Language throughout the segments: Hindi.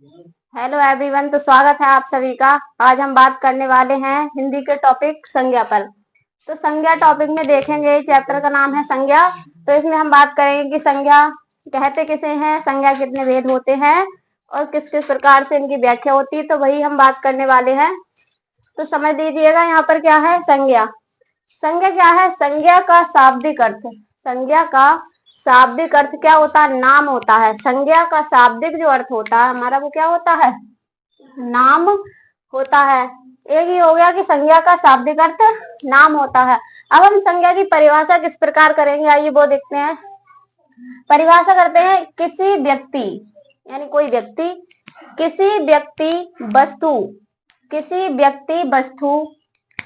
हेलो एवरीवन, तो स्वागत है आप सभी का। आज हम बात करने वाले हैं हिंदी के टॉपिक संज्ञा पर। तो संज्ञा टॉपिक में देखेंगे, चैप्टर का नाम है संज्ञा। तो इसमें हम बात करेंगे कि संज्ञा कहते किसे हैं, संज्ञा कितने भेद होते हैं और किस किस प्रकार से इनकी व्याख्या होती है, तो वही हम बात करने वाले हैं। तो समझ लीजिएगा यहाँ पर क्या है संज्ञा। संज्ञा क्या है? संज्ञा का शाब्दिक अर्थ। संज्ञा का शाब्दिक अर्थ क्या होता है? नाम होता है। संज्ञा का शाब्दिक जो अर्थ होता है हमारा, वो क्या होता है? नाम होता है। एक ही हो गया कि संज्ञा का शाब्दिक अर्थ नाम होता है। अब हम संज्ञा की परिभाषा किस प्रकार करेंगे, आइए वो देखते हैं। परिभाषा करते हैं, किसी व्यक्ति यानी कोई व्यक्ति, किसी व्यक्ति वस्तु, किसी व्यक्ति वस्तु,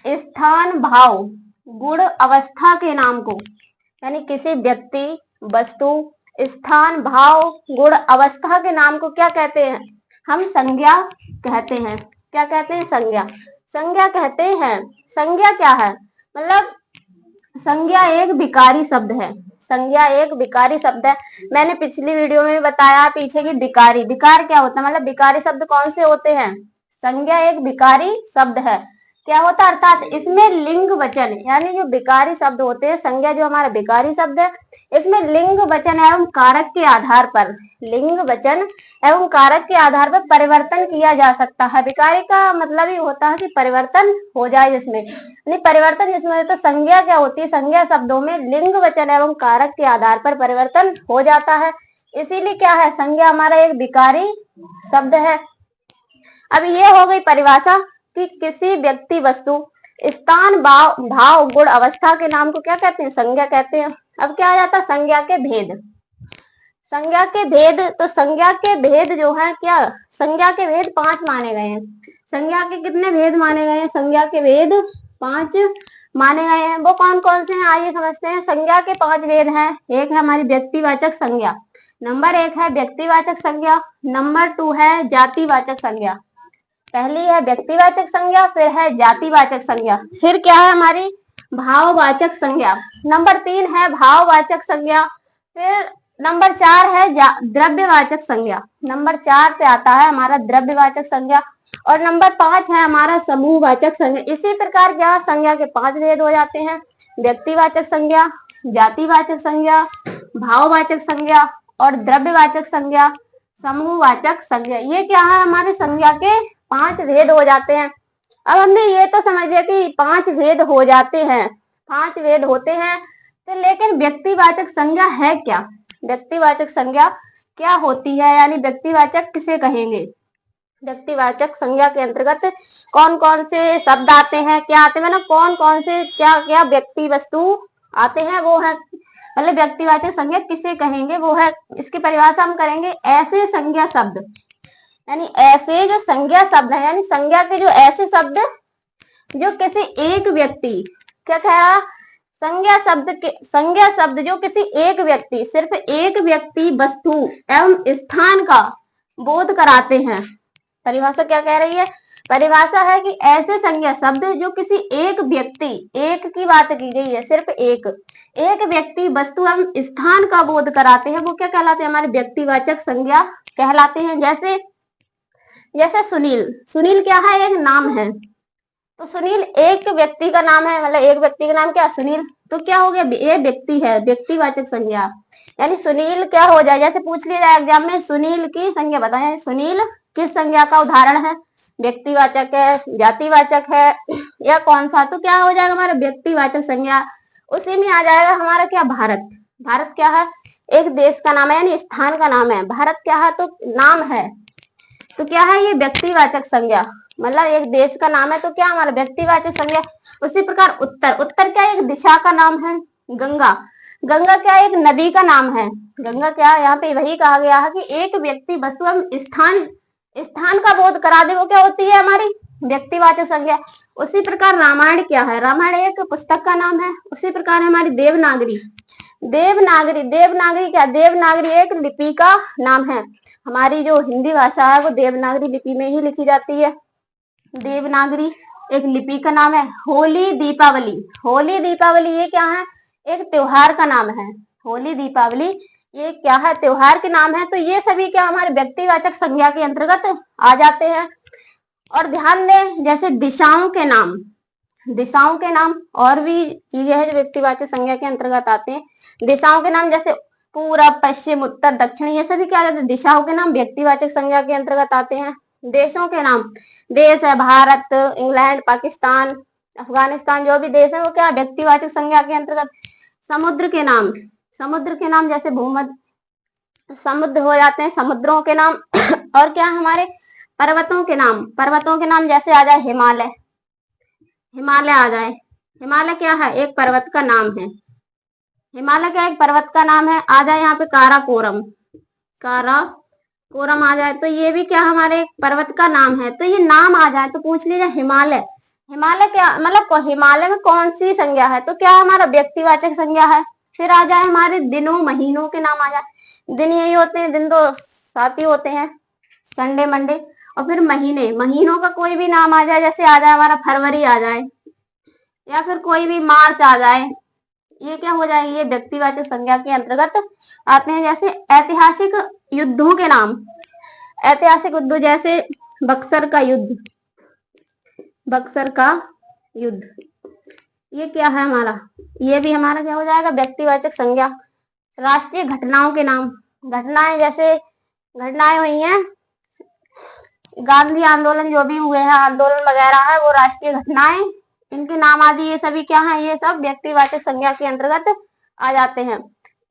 स्थान, भाव, गुण, अवस्था के नाम को, यानी किसी व्यक्ति वस्तु, स्थान, भाव, गुण, अवस्था के नाम को क्या कहते हैं? हम संज्ञा कहते हैं। क्या कहते हैं? संज्ञा। संज्ञा कहते हैं। संज्ञा क्या है? मतलब संज्ञा एक विकारी शब्द है। संज्ञा एक विकारी शब्द है। मैंने पिछली वीडियो में बताया पीछे की विकारी, विकार क्या होता है, मतलब विकारी शब्द कौन से होते हैं? संज्ञा एक विकारी शब्द है। क्या होता है? अर्थात इसमें लिंग वचन, यानी जो विकारी शब्द होते हैं, संज्ञा जो हमारा विकारी शब्द है, इसमें लिंग वचन एवं कारक के आधार पर, लिंग वचन एवं कारक के आधार पर परिवर्तन किया जा सकता है। विकारी का मतलब ही होता है कि परिवर्तन हो जाए जिसमें, यानी परिवर्तन जिसमें। तो संज्ञा क्या होती है? संज्ञा शब्दों में लिंग वचन एवं कारक के आधार पर परिवर्तन हो जाता है, इसीलिए क्या है? संज्ञा हमारा एक विकारी शब्द है। अब ये हो गई परिभाषा कि किसी व्यक्ति वस्तु, स्थान, भाव, गुण, अवस्था के नाम को क्या कहते हैं? संज्ञा कहते हैं। अब क्या आ जाता है? संज्ञा के भेद। संज्ञा के भेद, तो संज्ञा के भेद जो है क्या? संज्ञा के भेद 5 माने गए हैं। संज्ञा के कितने भेद माने गए हैं? संज्ञा के भेद 5 माने गए हैं। वो कौन कौन से हैं, आइए समझते हैं। संज्ञा के 5 भेद हैं। एक है हमारी व्यक्तिवाचक संज्ञा, नंबर 1 है व्यक्तिवाचक संज्ञा, नंबर 2 है जातिवाचक संज्ञा। पहली है व्यक्तिवाचक संज्ञा, फिर है जातिवाचक संज्ञा, फिर क्या है हमारी? भाववाचक संज्ञा। नंबर 3 है भाववाचक संज्ञा, फिर नंबर 4 है द्रव्यवाचक संज्ञा। नंबर 4 पे आता है हमारा द्रव्यवाचक संज्ञा, और नंबर 5 है हमारा समूहवाचक संज्ञा। इसी प्रकार क्या संज्ञा के 5 भेद हो जाते हैं? व्यक्तिवाचक संज्ञा, जातिवाचक संज्ञा, भाववाचक संज्ञा और द्रव्यवाचक संज्ञा, समूहवाचक संज्ञा। ये क्या है? हमारे संज्ञा के 5 भेद हो जाते हैं। अब हमने ये तो समझ लिया कि 5 भेद हो जाते हैं, 5 भेद होते हैं, तो लेकिन व्यक्तिवाचक संज्ञा है क्या? व्यक्तिवाचक संज्ञा क्या होती है, यानी व्यक्तिवाचक किसे कहेंगे? व्यक्तिवाचक संज्ञा के अंतर्गत कौन कौन से शब्द आते हैं, क्या आते हैं ना, कौन कौन से क्या क्या व्यक्ति वस्तु आते हैं, वो है मतलब व्यक्तिवाचक संज्ञा किसे कहेंगे, वो है। इसकी परिभाषा हम करेंगे, ऐसे संज्ञा शब्द, यानी ऐसे जो संज्ञा शब्द है, यानी संज्ञा के जो ऐसे शब्द जो किसी एक व्यक्ति, क्या कह रहा? संज्ञा शब्द जो किसी एक व्यक्ति, सिर्फ एक व्यक्ति, वस्तु एवं स्थान का बोध कराते हैं। परिभाषा क्या कह रही है? परिभाषा है कि ऐसे संज्ञा शब्द जो किसी एक व्यक्ति, एक की बात की गई है, सिर्फ एक व्यक्ति, वस्तु एवं स्थान का बोध कराते हैं, वो क्या कहलाते हैं? हमारे व्यक्तिवाचक संज्ञा कहलाते हैं। जैसे सुनील, सुनील क्या है? एक नाम है। तो सुनील एक व्यक्ति का नाम है, मतलब एक व्यक्ति का नाम क्या? सुनील। तो क्या हो गया? ये व्यक्ति है, व्यक्तिवाचक संज्ञा, यानी सुनील क्या हो जाए? जैसे पूछ लिया जाए एग्जाम में, सुनील की संज्ञा बताएं। सुनील किस संज्ञा का उदाहरण है? व्यक्तिवाचक है, जातिवाचक है, या कौन सा? तो क्या हो जाएगा हमारा? व्यक्तिवाचक संज्ञा। उसी में आ जाएगा हमारा क्या? भारत। भारत क्या है? एक देश का नाम है, यानी स्थान का नाम है। भारत क्या है? तो नाम है। तो क्या है? ये व्यक्तिवाचक संज्ञा, मतलब एक देश का नाम है, तो क्या हमारा? व्यक्तिवाचक संज्ञा। उसी प्रकार उत्तर, उत्तर क्या? एक दिशा का नाम है। गंगा, गंगा क्या? एक नदी का नाम है। गंगा क्या? यहाँ पे वही कहा गया है कि एक व्यक्ति, वस्तु एवं स्थान का बोध करा दे, वो क्या होती है? हमारी व्यक्तिवाचक संज्ञा। उसी प्रकार रामायण क्या है? रामायण एक पुस्तक का नाम है। उसी प्रकार हमारी देवनागरी, देवनागरी, देवनागरी क्या? देवनागरी एक लिपि का नाम है। हमारी जो हिंदी भाषा है वो देवनागरी लिपि में ही लिखी जाती है। देवनागरी एक लिपि का नाम है। होली, दीपावली, होली दीपावली ये क्या है? एक त्योहार का नाम है। होली दीपावली ये क्या है, त्योहार के नाम है। तो ये सभी क्या हमारे व्यक्तिवाचक संज्ञा के अंतर्गत आ जाते हैं। और ध्यान दें, जैसे दिशाओं के नाम, दिशाओं के नाम और भी चीजें हैं जो व्यक्तिवाचक संज्ञा के अंतर्गत आते हैं। दिशाओं के नाम जैसे पूरब, पश्चिम, उत्तर, दक्षिण, ये सभी क्या जाते हैं, दिशाओं के नाम व्यक्तिवाचक संज्ञा के अंतर्गत आते हैं। देशों के नाम, देश है भारत, इंग्लैंड, पाकिस्तान, अफगानिस्तान, जो भी देश है वो क्या व्यक्तिवाचक संज्ञा के अंतर्गत। समुद्र के नाम, समुद्र के नाम जैसे भूमध्य समुद्र हो जाते हैं, समुद्रों के नाम। और क्या हमारे पर्वतों के नाम, पर्वतों के नाम जैसे आ जाए हिमालय, हिमालय आ जाए। हिमालय क्या है, एक पर्वत का नाम है। हिमालय क्या एक पर्वत का नाम है। आ जाए यहाँ पे काराकोरम, काराकोरम आ जाए, तो ये भी क्या हमारे एक पर्वत का नाम है। तो ये नाम आ जाए तो पूछ लीजिए हिमालय, हिमालय क्या मतलब हिमालय में कौन सी संज्ञा है, तो क्या हमारा व्यक्तिवाचक संज्ञा है। फिर आ जाए हमारे दिनों, महीनों के नाम आ जाए। दिन यही होते हैं, दिन तो 7 ही होते हैं, संडे, मंडे। और फिर महीने, महीनों का कोई भी नाम आ जाए, जैसे आ जाए हमारा फरवरी आ जाए, या फिर कोई भी मार्च आ जाए, ये क्या हो जाए, ये व्यक्तिवाचक संज्ञा के अंतर्गत आते हैं। जैसे ऐतिहासिक युद्धों के नाम, ऐतिहासिक युद्ध जैसे बक्सर का युद्ध, बक्सर का युद्ध, ये क्या है हमारा, ये भी हमारा क्या हो जाएगा, व्यक्तिवाचक संज्ञा। राष्ट्रीय घटनाओं के नाम, घटनाएं जैसे घटनाएं हुई हैं, गांधी आंदोलन जो भी हुए हैं, आंदोलन वगैरह है, वो राष्ट्रीय घटनाएं, इनके नाम आदि ये सभी क्या है, ये सब व्यक्तिवाचक संज्ञा के अंतर्गत आ जाते हैं।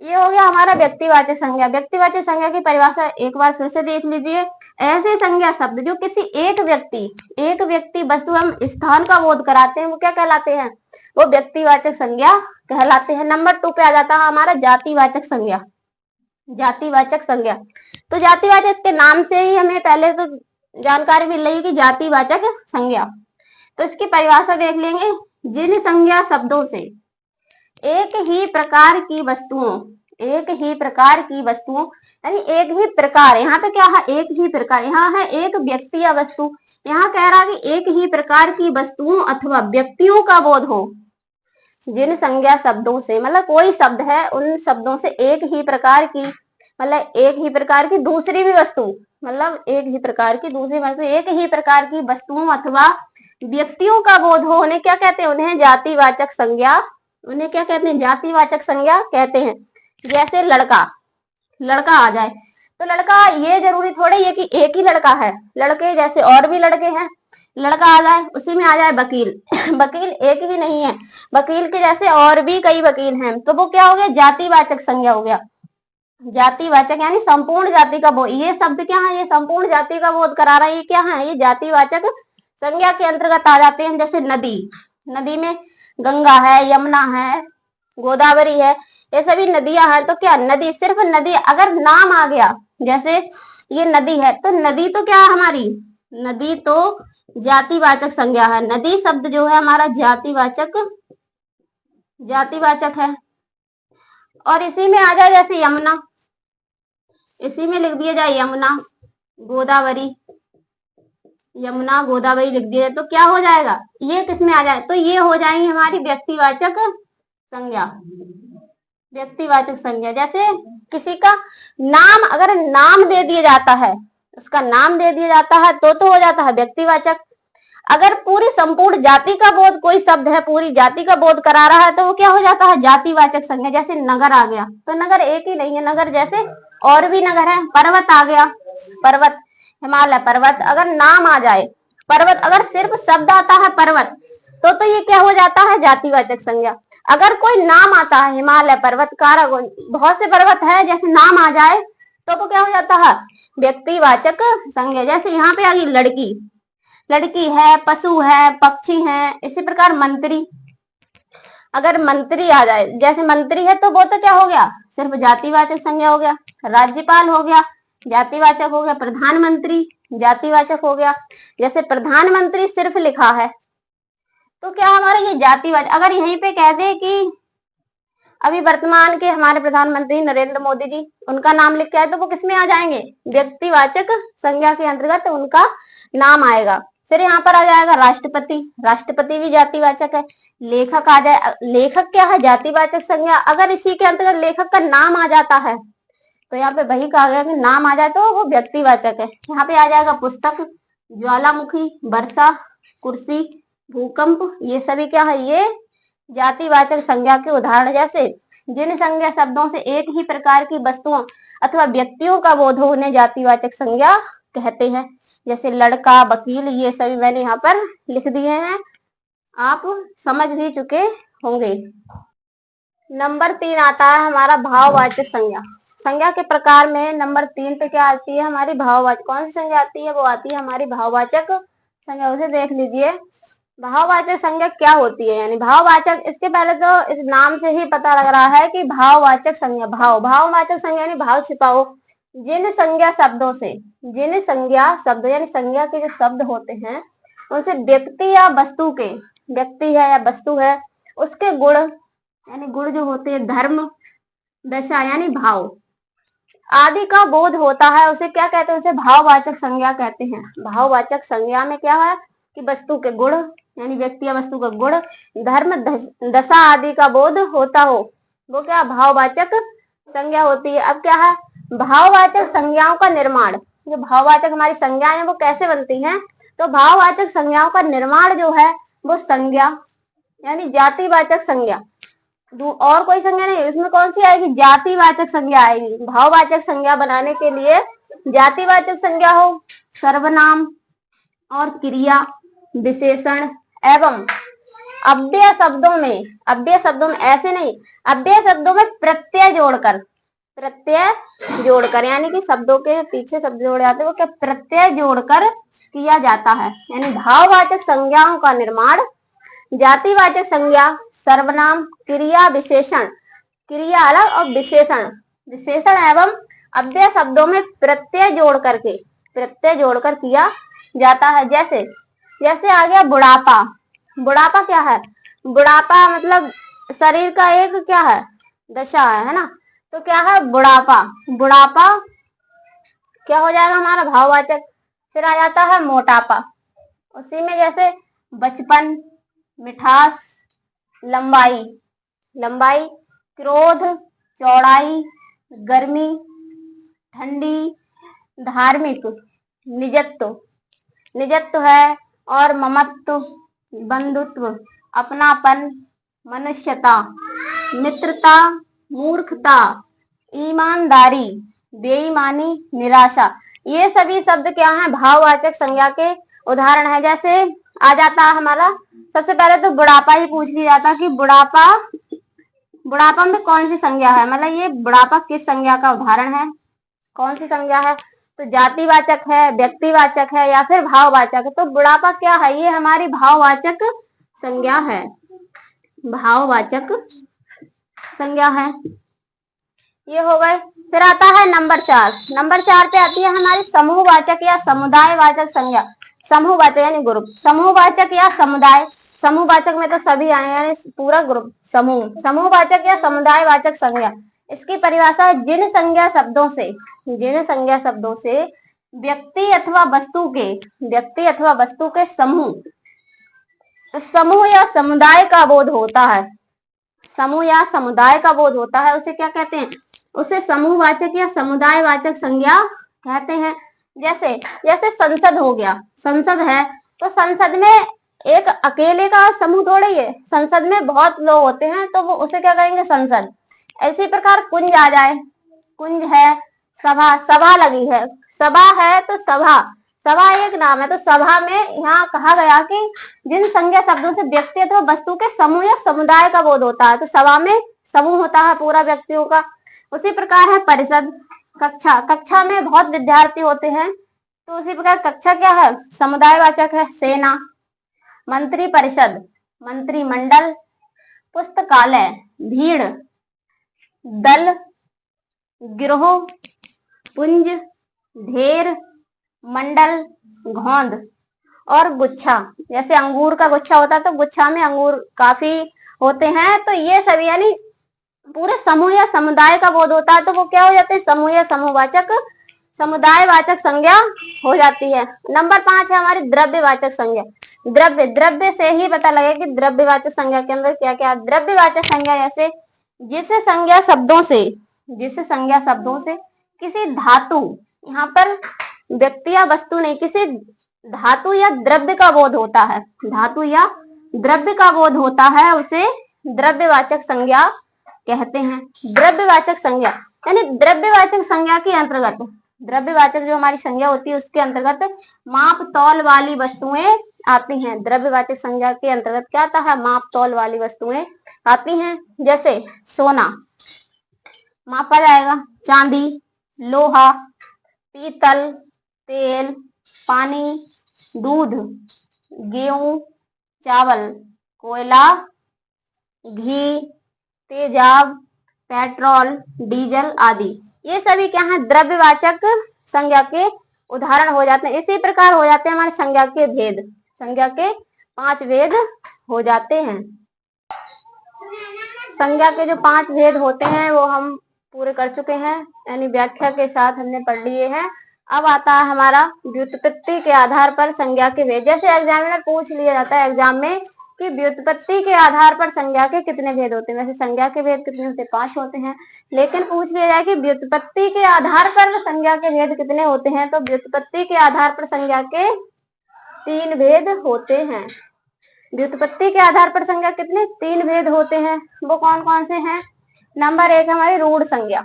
ये हो गया हमारा व्यक्तिवाचक संज्ञा। व्यक्तिवाचक संज्ञा की परिभाषा एक बार फिर से देख लीजिए। ऐसे संज्ञा शब्द जो किसी एक व्यक्ति, वस्तु एवं स्थान का बोध कराते हैं, वो क्या कहलाते हैं, वो व्यक्तिवाचक संज्ञा कहलाते हैं। नंबर 2 पे आ जाता है हमारा जातिवाचक संज्ञा, जातिवाचक संज्ञा। तो जातिवाचक, इसके नाम से ही हमें पहले तो जानकारी मिल रही है कि जातिवाचक संज्ञा। तो इसकी परिभाषा देख लेंगे। जिन संज्ञा शब्दों से एक ही प्रकार की वस्तुओं, एक ही प्रकार की वस्तुओं, यानी एक ही प्रकार, यहाँ पे क्या है, एक ही प्रकार, यहाँ है एक व्यक्ति या वस्तु, यहाँ कह रहा है कि एक ही प्रकार की वस्तुओं अथवा व्यक्तियों का बोध हो। जिन संज्ञा शब्दों से मतलब कोई शब्द है, उन शब्दों से एक ही प्रकार की, मतलब एक ही प्रकार की दूसरी भी वस्तु, मतलब एक ही प्रकार की दूसरी वस्तु, एक ही प्रकार की वस्तुओं अथवा व्यक्तियों का बोध हो, उन्हें क्या कहते हैं, उन्हें जातिवाचक संज्ञा, उन्हें क्या कहते हैं, जातिवाचक संज्ञा कहते हैं। जैसे लड़का, लड़का आ जाए, तो लड़का ये जरूरी थोड़ी है कि एक ही लड़का है, लड़के जैसे और भी लड़के हैं। लड़का आ जाए, उसी में आ जाए वकील वकील एक ही नहीं है, वकील के जैसे और भी कई वकील हैं, तो वो क्या हो गया, जातिवाचक संज्ञा हो गया। जातिवाचक यानी संपूर्ण जाति का बोध, ये शब्द क्या है, ये संपूर्ण जाति का बोध करा रहा है, ये क्या है, ये जातिवाचक संज्ञा के अंतर्गत आ जाते हैं। जैसे नदी, नदी में गंगा है, यमुना है, गोदावरी है, ये सभी नदियां हैं। तो क्या नदी, सिर्फ नदी अगर नाम आ गया, जैसे ये नदी है, तो नदी तो क्या है हमारी, नदी तो जातिवाचक संज्ञा है। नदी शब्द जो है हमारा जातिवाचक, जातिवाचक है। और इसी में आ जाए जैसे यमुना, इसी में लिख दिया जाए यमुना, गोदावरी, यमुना गोदावरी लिख दिया जाए, तो क्या हो जाएगा, ये किस में आ जाए, तो ये हो जाएंगी हमारी व्यक्तिवाचक संज्ञा, व्यक्तिवाचक संज्ञा। जैसे किसी का नाम, अगर नाम दे दिया जाता है, उसका नाम दे दिया जाता है तो हो जाता है व्यक्तिवाचक। अगर पूरी संपूर्ण जाति का बोध, कोई शब्द है पूरी जाति का बोध करा रहा है, तो वो क्या हो जाता है, जातिवाचक संज्ञा। जैसे नगर आ गया, तो नगर एक ही नहीं है, नगर जैसे और भी नगर है। पर्वत आ गया, पर्वत, हिमालय पर्वत, अगर नाम आ जाए पर्वत, अगर सिर्फ शब्द आता है पर्वत, तो ये क्या हो जाता है, जातिवाचक संज्ञा। अगर कोई नाम आता है, हिमालय पर्वत, काराकोरम, बहुत से पर्वत है, जैसे नाम आ जाए तो वो क्या हो जाता है, व्यक्तिवाचक संज्ञा। जैसे यहाँ पे आ गई लड़की, लड़की है, पशु है, पक्षी है, इसी प्रकार मंत्री, अगर मंत्री आ जाए, जैसे मंत्री है, तो वो तो क्या हो गया, सिर्फ जातिवाचक संज्ञा हो गया। राज्यपाल हो गया, जातिवाचक हो गया। प्रधानमंत्री जातिवाचक हो गया। जैसे प्रधानमंत्री सिर्फ लिखा है, तो क्या हमारा ये जातिवाचक। अगर यहीं पे कह दे कि अभी वर्तमान के हमारे प्रधानमंत्री नरेंद्र मोदी जी, उनका नाम लिख के आए, तो वो किसमें आ जाएंगे, व्यक्तिवाचक संज्ञा के अंतर्गत उनका नाम आएगा। फिर यहाँ पर आ जाएगा राष्ट्रपति, राष्ट्रपति भी जातिवाचक है। लेखक आ जाए, लेखक क्या है, जातिवाचक संज्ञा। अगर इसी के अंतर्गत लेखक का नाम आ जाता है, तो यहाँ पे वही कहा गया कि नाम आ जाए तो वो व्यक्तिवाचक है। यहाँ पे आ जाएगा पुस्तक, ज्वालामुखी, वर्षा, कुर्सी, भूकंप, ये सभी क्या है, ये जातिवाचक संज्ञा के उदाहरण। जैसे जिन संज्ञा शब्दों से एक ही प्रकार की वस्तुओं अथवा व्यक्तियों का बोध हो उन्हें जातिवाचक संज्ञा कहते हैं। जैसे लड़का, वकील, ये सभी मैंने यहाँ पर लिख दिए हैं, आप समझ भी चुके होंगे। नंबर 3 आता है हमारा भाववाचक संज्ञा। संज्ञा के प्रकार में नंबर 3 पे क्या आती है हमारी भाववाचक। कौन सी संज्ञा आती है, वो आती है हमारी भाववाचक संज्ञा। उसे देख लीजिए, भाववाचक संज्ञा क्या होती है। यानी भाववाचक, इसके पहले तो इस नाम से ही पता लग रहा है कि भाववाचक संज्ञा, भाववाचक संज्ञा यानी भाव छिपाओ। जिन संज्ञा शब्दों से, जिन संज्ञा शब्द यानी संज्ञा के जो शब्द होते हैं उनसे व्यक्ति या वस्तु के, व्यक्ति है या वस्तु है, उसके गुण यानी गुण जो होते हैं, धर्म, दशा यानी भाव आदि का बोध होता है, उसे क्या कहते हैं, उसे भाववाचक संज्ञा कहते हैं। भाववाचक संज्ञा में क्या है कि वस्तु के गुण यानी व्यक्ति या वस्तु का गुण, धर्म, दशा आदि का बोध होता हो, वो क्या भाववाचक संज्ञा होती है। अब क्या है, भाववाचक संज्ञाओं का निर्माण। जो भाववाचक हमारी संज्ञाएं हैं वो कैसे बनती हैं, तो भाववाचक संज्ञाओं का निर्माण जो है वो संज्ञा यानी जातिवाचक संज्ञा, और कोई संज्ञा नहीं, इसमें कौन सी आएगी, जातिवाचक संज्ञा आएगी। भाववाचक संज्ञा बनाने के लिए जातिवाचक संज्ञा हो सर्वनाम और क्रिया, विशेषण एवं अव्यय शब्दों में, अव्यय शब्दों में ऐसे नहीं, अव्यय शब्दों में प्रत्यय जोड़कर, प्रत्यय जोड़कर यानी कि शब्दों के पीछे शब्द जोड़े जाते हैं, वो क्या प्रत्यय जोड़कर किया जाता है। यानी भाववाचक संज्ञाओं का निर्माण जातिवाचक संज्ञा, सर्वनाम, क्रिया, विशेषण, क्रिया अलग और विशेषण, विशेषण एवं अव्यय शब्दों में प्रत्यय जोड़ करके, प्रत्यय जोड़कर किया जाता है। जैसे जैसे आ गया बुढ़ापा। बुढ़ापा क्या है, बुढ़ापा मतलब शरीर का एक क्या है, दशा है ना। तो क्या है बुढ़ापा, बुढ़ापा क्या हो जाएगा हमारा भाववाचक। फिर आ जाता है मोटापा, उसी में जैसे बचपन, मिठास, लंबाई, लंबाई, क्रोध, चौड़ाई, गर्मी, ठंडी, धार्मिक, निजत्व, निजत्व है, और ममत्व, बंधुत्व, अपनापन, मनुष्यता, मित्रता, मूर्खता, ईमानदारी, बेईमानी, निराशा, ये सभी शब्द क्या हैं, भाववाचक संज्ञा के उदाहरण है। जैसे आ जाता है हमारा, सबसे पहले तो बुढ़ापा ही पूछ लिया जाता कि बुढ़ापा, बुढ़ापा में कौन सी संज्ञा है, मतलब ये बुढ़ापा किस संज्ञा का उदाहरण है, कौन सी संज्ञा है, तो जातिवाचक है, व्यक्तिवाचक है या फिर भाववाचक है। तो बुढ़ापा क्या है, ये हमारी भाववाचक संज्ञा है, भाववाचक संज्ञा है। ये हो गए। फिर आता है नंबर 4। नंबर 4 पे आती है हमारी समूहवाचक या समुदायवाचक संज्ञा। समूहवाचक यानी ग्रुप, समूहवाचक या समुदाय, समूहवाचक में तो सभी आए यानी पूरा ग्रुप, समूह। समूहवाचक या समुदायवाचक संज्ञा, इसकी परिभाषा है जिन संज्ञा शब्दों से, जिन संज्ञा शब्दों से व्यक्ति अथवा वस्तु के, व्यक्ति अथवा वस्तु के समूह, समूह या समुदाय का बोध होता है, समूह या समुदाय का बोध होता है, उसे क्या कहते हैं, उसे समूहवाचक या समुदायवाचक संज्ञा कहते हैं। जैसे जैसे संसद हो गया, संसद है तो संसद में एक अकेले का समूह थोड़ा ही है, संसद में बहुत लोग होते हैं तो वो उसे क्या कहेंगे, संसद। इसी प्रकार कुंज आ जाए, कुंज है, सभा, सभा लगी है, सभा है तो सभा, सभा एक नाम है। तो सभा में यहाँ कहा गया कि जिन संज्ञा शब्दों से व्यक्ति अथवा वस्तु के समूह या समुदाय का बोध होता है, तो सभा में समूह होता है पूरा व्यक्तियों का। उसी प्रकार है परिषद, कक्षा, कक्षा में बहुत विद्यार्थी होते हैं तो उसी प्रकार कक्षा क्या है, समुदायवाचक है। सेना, मंत्री परिषद, मंत्रिमंडल, पुस्तकालय, भीड़, दल, गिरोह, पुंज, ढेर, मंडल, घोंद और गुच्छा। जैसे अंगूर का गुच्छा होता है तो गुच्छा में अंगूर काफी होते हैं, तो ये सभी यानी पूरे समूह या समुदाय का बोध होता है, तो वो क्या हो जाते हैं, समूह या समूहवाचक, समुदायवाचक संज्ञा हो जाती है। नंबर 5 है हमारी द्रव्यवाचक संज्ञा। द्रव्य, द्रव्य से ही पता लगे कि द्रव्यवाचक संज्ञा के अंदर क्या क्या। द्रव्यवाचक संज्ञा जैसे जिस संज्ञा शब्दों से, जिस संज्ञा शब्दों से किसी धातु, यहाँ पर व्यक्ति या वस्तु नहीं, किसी धातु या द्रव्य का बोध होता है, धातु या द्रव्य का बोध होता है, उसे द्रव्यवाचक संज्ञा कहते हैं। द्रव्यवाचक संज्ञा यानी द्रव्यवाचक संज्ञा के अंतर्गत, द्रव्यवाचक जो हमारी संज्ञा होती है उसके अंतर्गत माप तौल वाली वस्तुएं आती हैं। द्रव्यवाचक संज्ञा के अंतर्गत क्या आता है, माप तौल वाली वस्तुएं आती हैं। जैसे सोना मापा जाएगा, चांदी, लोहा, पीतल, तेल, पानी, दूध, गेहूं, चावल, कोयला, घी, तेजाब, पेट्रोल, डीजल आदि, ये सभी क्या है, द्रव्यवाचक संज्ञा के उदाहरण हो जाते हैं। इसी प्रकार हो जाते हैं हमारे संज्ञा के भेद, संज्ञा के 5 भेद हो जाते हैं। संज्ञा के जो 5 भेद होते हैं वो हम पूरे कर चुके हैं, यानी व्याख्या के साथ हमने पढ़ लिए हैं। अब आता है हमारा व्युत्पत्ति के आधार पर संज्ञा के भेद। जैसे एग्जामिनर पूछ लिया जाता है एग्जाम में कि व्युत्पत्ति के आधार पर संज्ञा के कितने भेद होते हैं। वैसे संज्ञा के भेद कितने होते हैं, 5 होते हैं, लेकिन पूछ लिया जाए कि व्युत्पत्ति के आधार पर संज्ञा के भेद कितने होते हैं, तो व्युत्पत्ति के आधार पर संज्ञा के 3 भेद होते हैं। व्युत्पत्ति के आधार पर संज्ञा कितने, 3 भेद होते हैं। वो कौन कौन से हैं? नंबर 1 हमारी रूढ़ संज्ञा,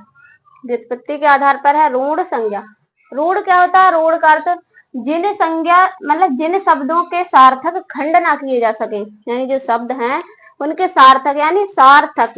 व्युत्पत्ति के आधार पर है रूढ़ संज्ञा। रूढ़ क्या होता है, रूढ़ का अर्थ जिन संज्ञा मतलब जिन शब्दों के सार्थक खंड ना किए जा सके, यानी जो शब्द हैं उनके सार्थक यानी सार्थक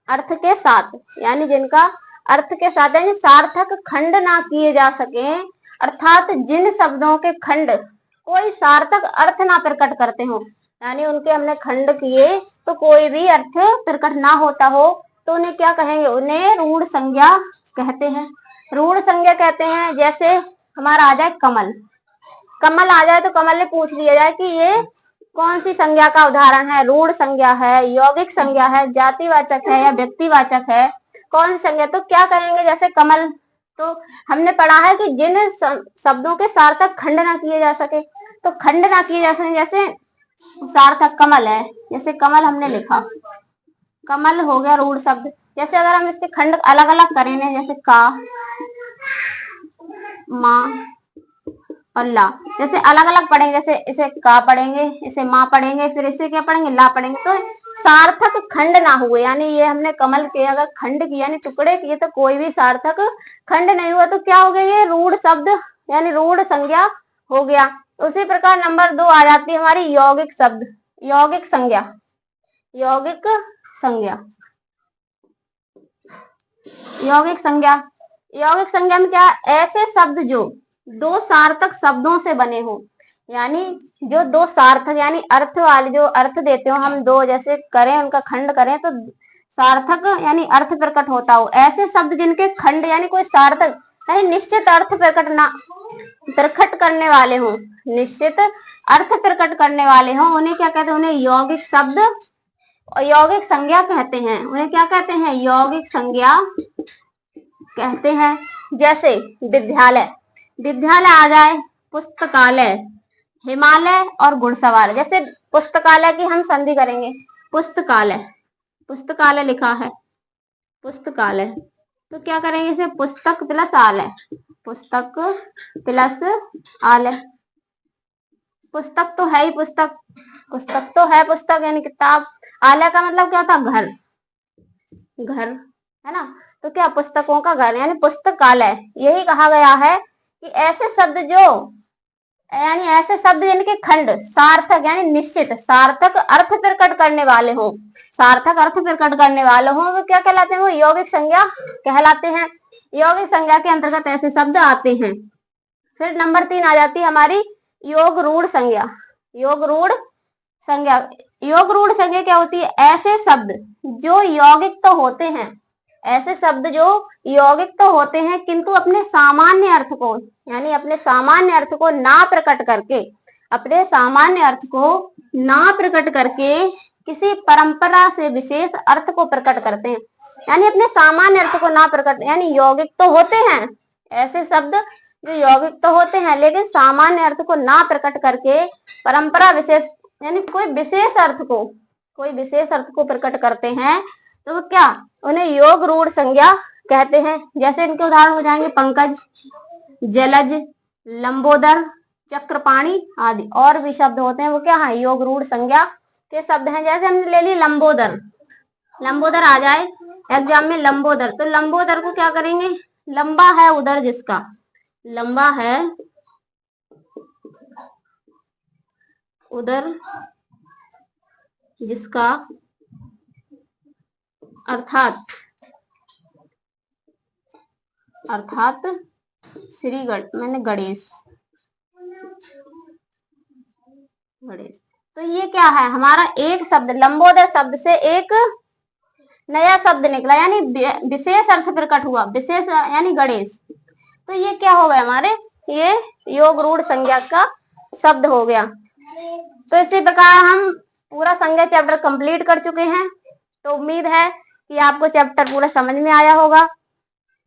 अर्थ के साथ, यानी जिनका अर्थ के साथ यानी सार्थक खंड ना किए जा सके, अर्थात जिन शब्दों के खंड कोई सार्थक अर्थ ना प्रकट करते हो, यानी उनके हमने खंड किए तो कोई भी अर्थ प्रकट ना होता हो, तो उन्हें क्या कहेंगे, उन्हें रूढ़ संज्ञा कहते हैं। रूढ़ संज्ञा कहते हैं। जैसे हमारा आ जाए कमल, कमल आ जाए तो कमल ने पूछ लिया जाए कि ये कौन सी संज्ञा का उदाहरण है, रूढ़ संज्ञा है, यौगिक संज्ञा है, जातिवाचक है या व्यक्तिवाचक है, कौन सी संज्ञा, तो क्या कहेंगे। जैसे कमल तो हमने पढ़ा है कि जिन शब्दों के सार्थक खंड ना किए जा सके, तो खंड ना किए जा सके, जैसे सार्थक कमल है, जैसे कमल हमने लिखा, कमल हो गया रूढ़ शब्द। जैसे अगर हम इसके खंड अलग अलग करेंगे, जैसे का, माँ और ला, जैसे अलग अलग पढ़ेंगे, जैसे इसे का पढ़ेंगे, इसे माँ पढ़ेंगे, फिर इसे क्या पढ़ेंगे, ला पढ़ेंगे, तो सार्थक खंड ना हुए, यानी ये हमने कमल के अगर खंड किया यानी टुकड़े किए तो कोई भी सार्थक खंड नहीं हुआ, तो क्या हो गया, ये रूढ़ शब्द यानी रूढ़ संज्ञा हो गया। उसी प्रकार नंबर 2 आ जाती है हमारी यौगिक शब्द, यौगिक संज्ञा, यौगिक संज्ञा, यौगिक संज्ञा। यौगिक संज्ञा में क्या, ऐसे शब्द जो 2 सार्थक शब्दों से बने हो, यानी जो 2 सार्थक यानी अर्थ वाले जो अर्थ देते हो, हम 2 जैसे करें उनका खंड करें तो सार्थक यानी अर्थ प्रकट होता हो, ऐसे शब्द जिनके खंड यानी कोई सार्थक यानी निश्चित अर्थ प्रकट करने वाले हो, निश्चित अर्थ प्रकट करने वाले हो, उन्हें क्या कहते हैं, उन्हें यौगिक शब्द और यौगिक संज्ञा कहते हैं। उन्हें क्या कहते हैं, यौगिक संज्ञा कहते हैं। जैसे विद्यालय, विद्यालय आ जाए, पुस्तकालय, हिमालय और घुड़सवार। जैसे पुस्तकालय की हम संधि करेंगे, पुस्तकालय, पुस्तकालय लिखा है, पुस्तकालय, तो क्या करेंगे इसे, पुस्तक प्लस आलय, पुस्तक प्लस आलय, पुस्तक तो है ही पुस्तक, पुस्तक तो है पुस्तक यानी किताब, आलय का मतलब क्या होता है, घर, घर है ना, तो क्या पुस्तकों का घर यानी पुस्तकालय। यही कहा गया है कि ऐसे शब्द जो यानी ऐसे शब्द जिनके खंड सार्थक यानी निश्चित सार्थक अर्थ प्रकट करने वाले हो, सार्थक अर्थ प्रकट करने वाले हो, वो क्या कहलाते हैं, वो यौगिक संज्ञा कहलाते हैं। यौगिक संज्ञा के अंतर्गत ऐसे शब्द आते हैं। फिर नंबर 3 आ जाती है हमारी योग रूढ़ संज्ञा, योग रूढ़ संज्ञा। योग रूढ़ संज्ञा क्या होती है, ऐसे शब्द जो यौगिक तो होते हैं, ऐसे शब्द जो यौगिक तो होते हैं किंतु अपने सामान्य अर्थ को यानी अपने सामान्य अर्थ को ना प्रकट करके, अपने सामान्य अर्थ को ना प्रकट करके किसी परंपरा से विशेष अर्थ को प्रकट करते हैं, यानी अपने सामान्य अर्थ को ना प्रकट, यानी यौगिक तो होते हैं ऐसे शब्द जो यौगिक तो होते हैं लेकिन सामान्य अर्थ को ना प्रकट करके परंपरा विशेष यानी कोई विशेष अर्थ को प्रकट करते हैं, तो वो क्या, उन्हें योग रूढ़ संज्ञा कहते हैं। जैसे इनके उदाहरण हो जाएंगे पंकज, जलज, लंबोदर, चक्रपाणी आदि। और भी शब्द होते हैं, वो क्या है, योग रूढ़ संज्ञा के शब्द हैं। जैसे हमने ले ली लंबोदर, लंबोदर आ जाए एग्जाम में लंबोदर, तो लंबोदर को क्या करेंगे, लंबा है उदर जिसका, लंबा है उदर जिसका, अर्थात अर्थात श्री मैंने गणेश, गणेश। तो ये क्या है, हमारा एक शब्द लंबोदर शब्द से एक नया शब्द निकला, यानी विशेष अर्थ प्रकट हुआ, विशेष यानी गणेश। तो ये क्या हो गया हमारे, ये योग रूढ़ संज्ञा का शब्द हो गया। तो इसी प्रकार हम पूरा संज्ञा चैप्टर कंप्लीट कर चुके हैं। तो उम्मीद है कि आपको चैप्टर पूरा समझ में आया होगा।